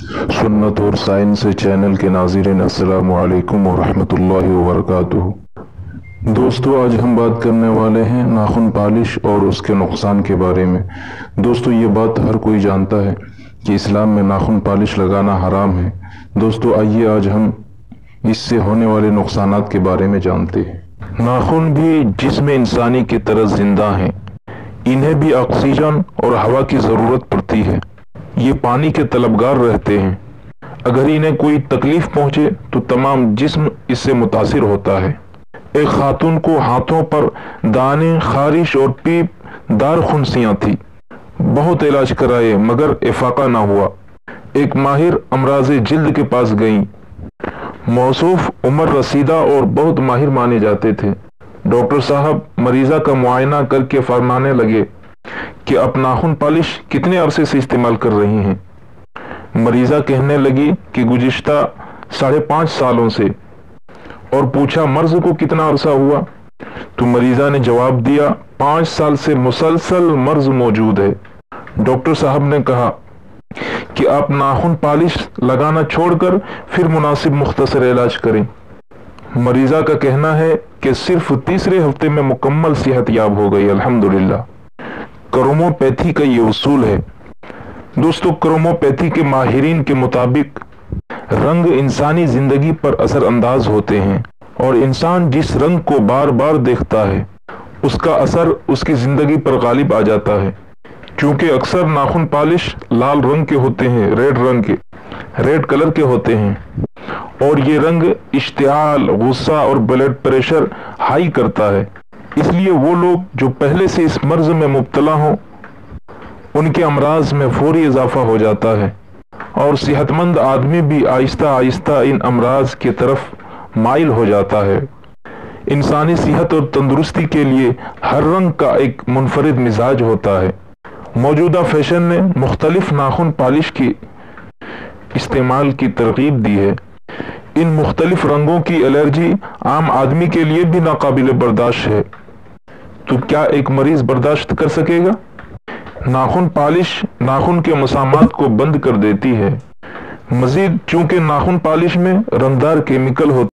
सुन्नत और science channel के नाज़रीन अस्सलामु अलैकुम व रहमतुल्लाहि व बरकातुहू। दोस्तों, आज हम बात करने वाले हैं नाखून पॉलिश और उसके नुकसान के बारे में। दोस्तों, ये बात हर कोई जानता है कि इस्लाम में नाखून पॉलिश लगाना हराम है। दोस्तों, आइए आज हम इससे होने वाले नुकसानात के बारे में जानते हैं। नाखून भी जिस्म इंसानी की तरह जिंदा हैं। इन्हें भी ऑक्सीजन और हवा की ज़रूरत पड़ती है। ये पानी के तलबगार रहते हैं। अगर इन्हें कोई तकलीफ पहुंचे तो तमाम जिस्म इससे मुतासिर होता है। एक खातून को हाथों पर दाने, खारिश और पीप दार खुनसियाँ थी। बहुत इलाज कराए मगर इफाका ना हुआ। एक माहिर अमराज़े जिल्द के पास गई। मौसूफ उमर रसीदा और बहुत माहिर माने जाते थे। डॉक्टर साहब मरीज़ा का मुआयना करके फरमाने लगे कि आप नाखून पॉलिश कितने अरसे से इस्तेमाल कर रही हैं। मरीज़ा कहने लगी कि गुज़िश्ता 5.5 सालों से। और पूछा मर्ज़ को कितना अरसा हुआ? तो मरीज़ा ने जवाब दिया 5 साल से मुसलसल मर्ज़ मौजूद है। डॉक्टर साहब ने कहा कि आप नाखून पॉलिश लगाना छोड़कर फिर मुनासिब मुख्तसर इलाज करें। मरीज़ा का कहना है कि सिर्फ तीसरे हफ्ते में मुकम्मल सेहत याब हो गई, अल्हम्दुलिल्लाह। क्रोमोपैथी का ये उसूल है। दोस्तों, क्रोमोपैथी के माहिरीन के मुताबिक रंग इंसानी जिंदगी पर असर अंदाज होते हैं और इंसान जिस रंग को बार बार देखता है उसका असर उसकी जिंदगी पर गालिब आ जाता है। क्योंकि अक्सर नाखून पॉलिश लाल रंग के होते हैं, रेड कलर के होते हैं, और ये रंग इश्तियाल, गुस्सा और ब्लड प्रेशर हाई करता है। इसलिए वो लोग जो पहले से इस मर्ज में मुब्तला हों उनके अमराज में फौरी इजाफा हो जाता है और सेहतमंद आदमी भी आहिस्ता आहिस्ता इन अमराज की तरफ माइल हो जाता है। इंसानी सेहत और तंदुरुस्ती के लिए हर रंग का एक मुनफरिद मिजाज होता है। मौजूदा फैशन ने मुख्तलिफ नाखून पॉलिश की इस्तेमाल की तरगीब दी है। इन मुख्तलिफ रंगों की एलर्जी आम आदमी के लिए भी नाकाबिल बर्दाश्त है। तो क्या एक मरीज बर्दाश्त कर सकेगा? नाखून पॉलिश नाखून के मसामात को बंद कर देती है। मजीद चूंकि नाखून पॉलिश में रंगदार केमिकल होते